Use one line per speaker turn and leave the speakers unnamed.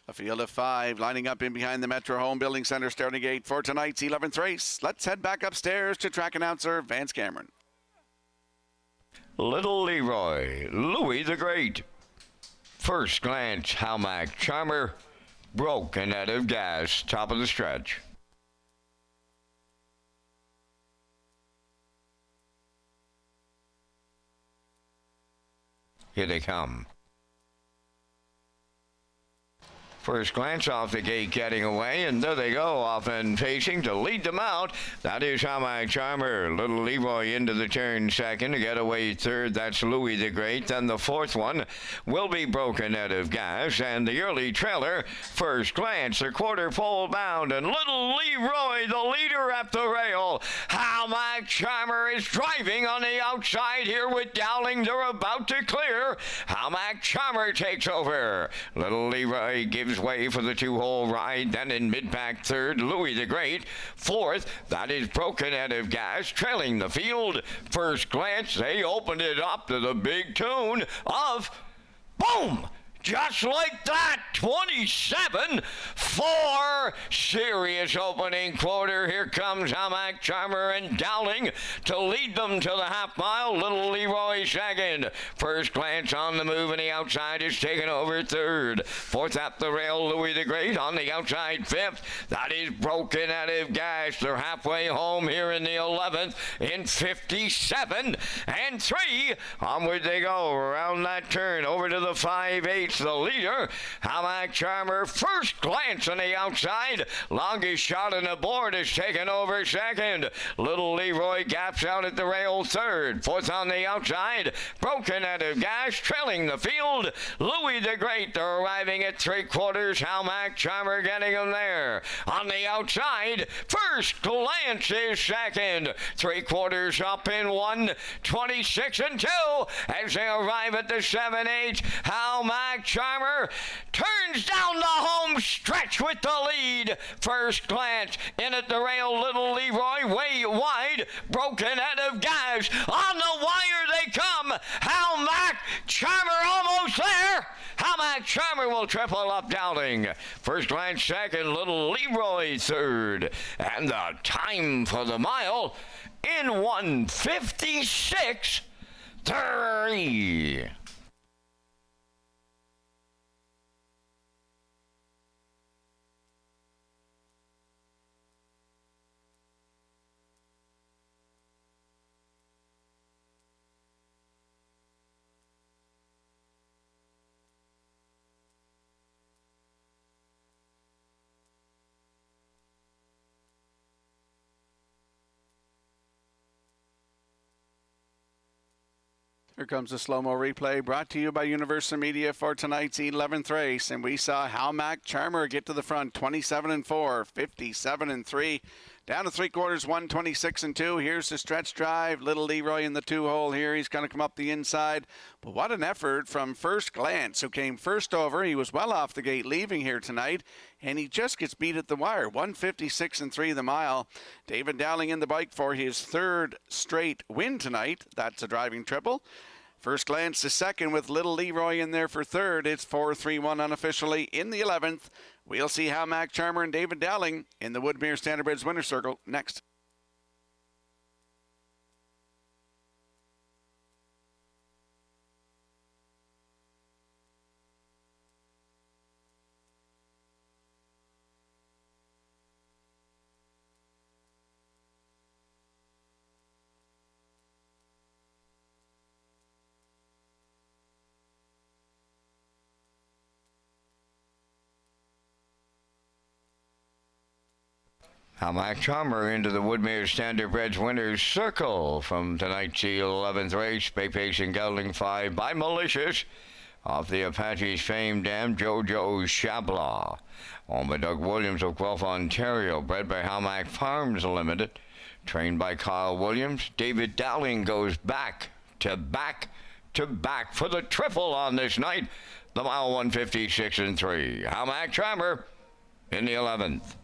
A field of 5 lining up in behind the Metro Home Building Center starting gate for tonight's 11th race. Let's head back upstairs to track announcer Vance Cameron.
Little Leroy, Louis the Great. First glance, Halmac Charmer, broke and out of gas, top of the stretch. Here they come. First glance off the gate getting away, and there they go, off and facing to lead them out. That is Halmac Charmer. Little Leroy into the turn second. To get away third, that's Louis the Great. Then the fourth one will be broken out of gas. And the early trailer, first glance, a quarter pole bound, and Little Leroy, the leader at the rail. Halmac Charmer is driving on the outside here with Dowling. They're about to clear. Halmac Charmer takes over. Little Leroy gives way for the two-hole ride. Then in mid-pack third, Louis the Great. Fourth, that is broken out of gas, trailing the field. First glance, they opened it up to the big tune of boom! Just like that, 27-4. Serious opening quarter. Here comes Halmac Charmer and Dowling to lead them to the half mile. Little Leroy second. First glance on the move, and the outside is taken over third. Fourth at the rail, Louis the Great on the outside fifth. That is broken out of gas. They're halfway home here in the 11th in 57-3. Onward they go around that turn over to the 5/8. The leader, Halmac Charmer, first glance on the outside. Longest shot on the board is taken over second. Little Leroy gaps out at the rail third. Fourth on the outside, broken out of gas, trailing the field. Louis the Great, they're arriving at three-quarters. Halmac Charmer getting them there. On the outside, first glance is second. Three-quarters up in 1:26-2 as they arrive at the 7/8. Halmac Charmer turns down the home stretch with the lead. First glance in at the rail, Little Leroy way wide, broken out of gas. On the wire they come. Halmac Charmer almost there. Halmac Charmer will triple up Dowling. First glance second, Little Leroy third. And the time for the mile in 1:56-3.
Here comes the slow-mo replay brought to you by Universal Media for tonight's 11th race. And we saw Halmac Charmer get to the front, 27-4, 57-3. Down to three-quarters, 1:26-2. Here's the stretch drive. Little Leroy in the two-hole here. He's going to come up the inside. But what an effort from First Glance, who came first over. He was well off the gate leaving here tonight, and he just gets beat at the wire. 1:56-3 the mile. David Dowling in the bike for his third straight win tonight. That's a driving triple. First Glance is second with Little Leroy in there for third. It's 4-3-1 unofficially in the 11th. We'll see Halmac Charmer and David Dowling in the Woodmere Standardbridge Winner's Circle next.
Halmac Charmer into the Woodmere Standardbridge Winners Circle from tonight's 11th race. Bay Pacing Gelding 5 by Malicious off the Apache's famed dam, Jojo Chabla. Owned by Doug Williams of Guelph, Ontario. Bred by Halmac Farms Limited. Trained by Kyle Williams. David Dowling goes back to back for the triple on this night. The mile 1:56-3. Halmac Charmer in the 11th.